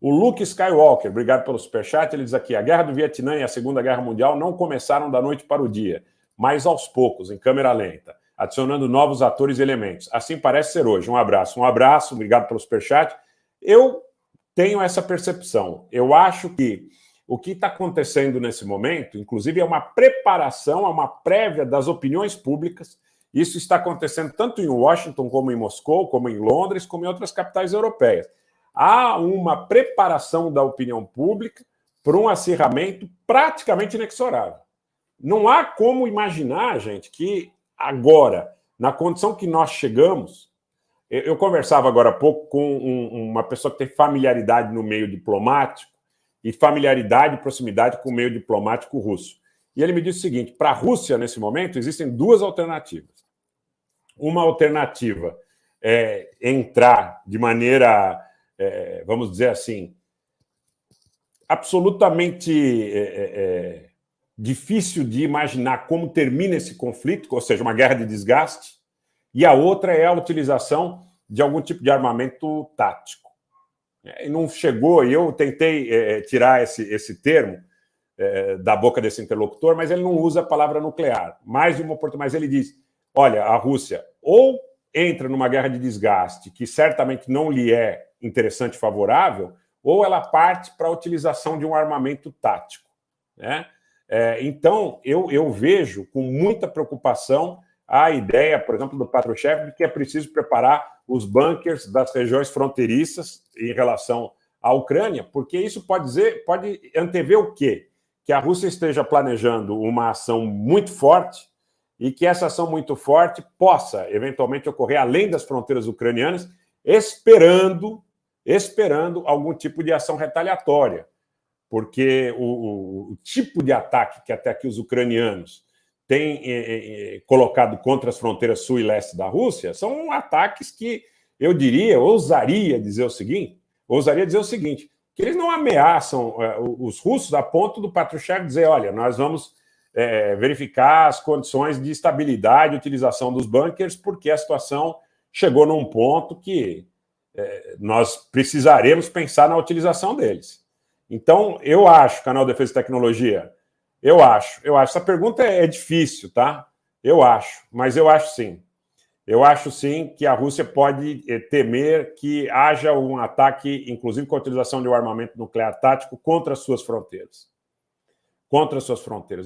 O Luke Skywalker, obrigado pelo superchat, ele diz aqui, a Guerra do Vietnã e a Segunda Guerra Mundial não começaram da noite para o dia, mas aos poucos, em câmera lenta, adicionando novos atores e elementos. Assim parece ser hoje. Um abraço, obrigado pelo superchat. Eu tenho essa percepção. Eu acho que o que está acontecendo nesse momento, inclusive, é uma preparação, é uma prévia das opiniões públicas. Isso está acontecendo tanto em Washington, como em Moscou, como em Londres, como em outras capitais europeias. Há uma preparação da opinião pública para um acirramento praticamente inexorável. Não há como imaginar, gente, que agora, na condição que nós chegamos... Eu conversava agora há pouco com uma pessoa que tem familiaridade no meio diplomático e familiaridade e proximidade com o meio diplomático russo. E ele me disse o seguinte, para a Rússia, nesse momento, existem duas alternativas. Uma alternativa é entrar de maneira, vamos dizer assim, absolutamente difícil de imaginar como termina esse conflito, ou seja, uma guerra de desgaste, e a outra é a utilização de algum tipo de armamento tático. E não chegou, e eu tentei tirar esse termo da boca desse interlocutor, mas ele não usa a palavra nuclear. Mais de uma oportunidade, mas ele diz, olha, a Rússia ou entra numa guerra de desgaste, que certamente não lhe é interessante e favorável, ou ela parte para a utilização de um armamento tático, né? Então, eu vejo com muita preocupação a ideia, por exemplo, do Patrushev, de que é preciso preparar os bunkers das regiões fronteiriças em relação à Ucrânia, porque isso pode antever o quê? Que a Rússia esteja planejando uma ação muito forte e que essa ação muito forte possa, eventualmente, ocorrer além das fronteiras ucranianas, esperando algum tipo de ação retaliatória, porque o tipo de ataque que até aqui os ucranianos têm colocado contra as fronteiras sul e leste da Rússia são ataques que eu ousaria dizer o seguinte, que eles não ameaçam os russos a ponto do Patrushev dizer, olha, nós vamos verificar as condições de estabilidade e utilização dos bunkers, porque a situação chegou num ponto que nós precisaremos pensar na utilização deles. Então, eu acho, Canal Defesa e Tecnologia, eu acho. Essa pergunta é difícil, tá? Mas eu acho sim. Eu acho sim que a Rússia pode temer que haja um ataque, inclusive com a utilização de um armamento nuclear tático, contra as suas fronteiras.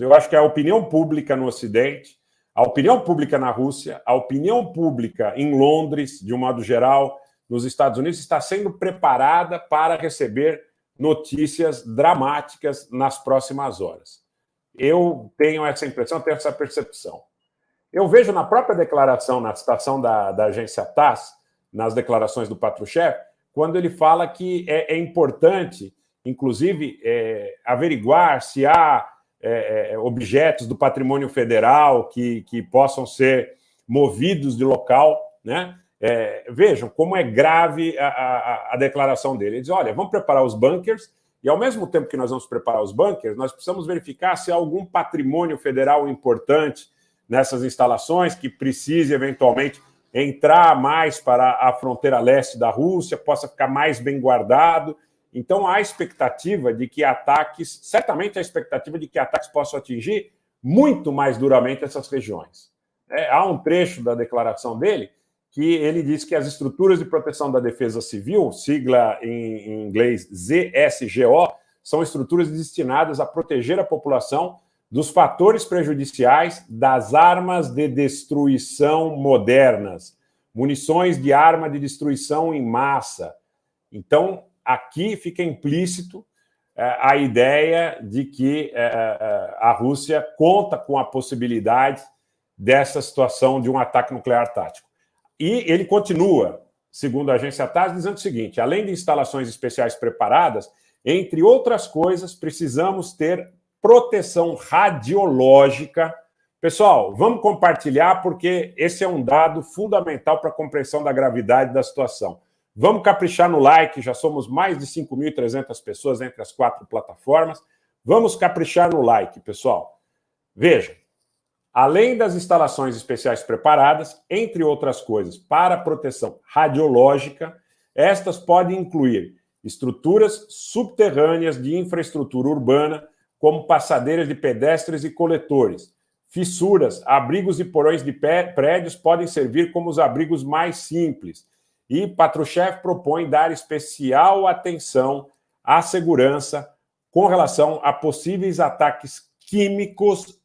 Eu acho que a opinião pública no Ocidente, a opinião pública na Rússia, a opinião pública em Londres, de um modo geral, nos Estados Unidos, está sendo preparada para receber notícias dramáticas nas próximas horas. Eu tenho essa impressão, tenho essa percepção. Eu vejo na própria declaração, na citação da agência TASS, nas declarações do Patrushev, quando ele fala que é importante, inclusive, averiguar se há objetos do patrimônio federal que possam ser movidos de local, né? Vejam como é grave a declaração dele. Ele diz, olha, vamos preparar os bunkers e, ao mesmo tempo que nós vamos preparar os bunkers, nós precisamos verificar se há algum patrimônio federal importante nessas instalações que precise, eventualmente, entrar mais para a fronteira leste da Rússia, possa ficar mais bem guardado. Então, há a expectativa de que certamente há a expectativa de que ataques possam atingir muito mais duramente essas regiões. Há um trecho da declaração dele que ele diz que as estruturas de proteção da defesa civil, sigla em inglês ZSGO, são estruturas destinadas a proteger a população dos fatores prejudiciais das armas de destruição modernas, munições de arma de destruição em massa. Então, aqui fica implícito a ideia de que a Rússia conta com a possibilidade dessa situação de um ataque nuclear tático. E ele continua, segundo a agência TASS, dizendo o seguinte, além de instalações especiais preparadas, entre outras coisas, precisamos ter proteção radiológica. Pessoal, vamos compartilhar, porque esse é um dado fundamental para a compreensão da gravidade da situação. Vamos caprichar no like, já somos mais de 5.300 pessoas entre as 4 plataformas. Vamos caprichar no like, pessoal. Vejam, além das instalações especiais preparadas, entre outras coisas, para proteção radiológica, estas podem incluir estruturas subterrâneas de infraestrutura urbana, como passadeiras de pedestres e coletores. Fissuras, abrigos e porões de prédios podem servir como os abrigos mais simples. E Patrushev propõe dar especial atenção à segurança com relação a possíveis ataques químicos,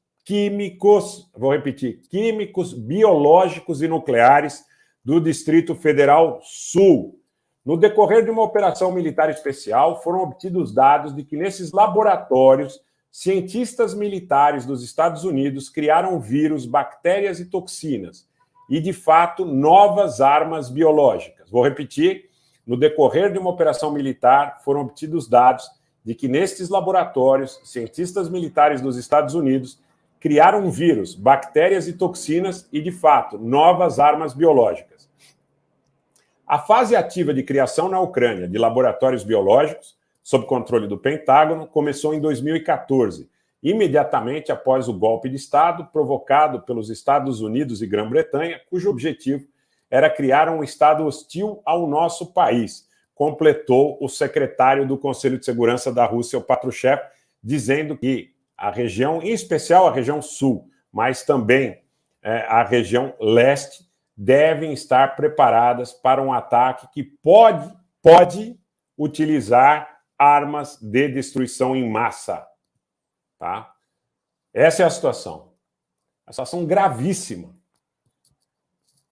vou repetir, químicos, biológicos e nucleares do Distrito Federal Sul. No decorrer de uma operação militar especial, foram obtidos dados de que nesses laboratórios, cientistas militares dos Estados Unidos criaram vírus, bactérias e toxinas, e, de fato, novas armas biológicas. Vou repetir, no decorrer de uma operação militar, foram obtidos dados de que nestes laboratórios, cientistas militares dos Estados Unidos criaram vírus, bactérias e toxinas e, de fato, novas armas biológicas. A fase ativa de criação na Ucrânia de laboratórios biológicos, sob controle do Pentágono, começou em 2014, imediatamente após o golpe de Estado provocado pelos Estados Unidos e Grã-Bretanha, cujo objetivo era criar um Estado hostil ao nosso país, completou o secretário do Conselho de Segurança da Rússia, o Patrushev, dizendo que a região, em especial a região sul, mas também a região leste, devem estar preparadas para um ataque que pode utilizar armas de destruição em massa. Tá? Essa é a situação. A situação gravíssima.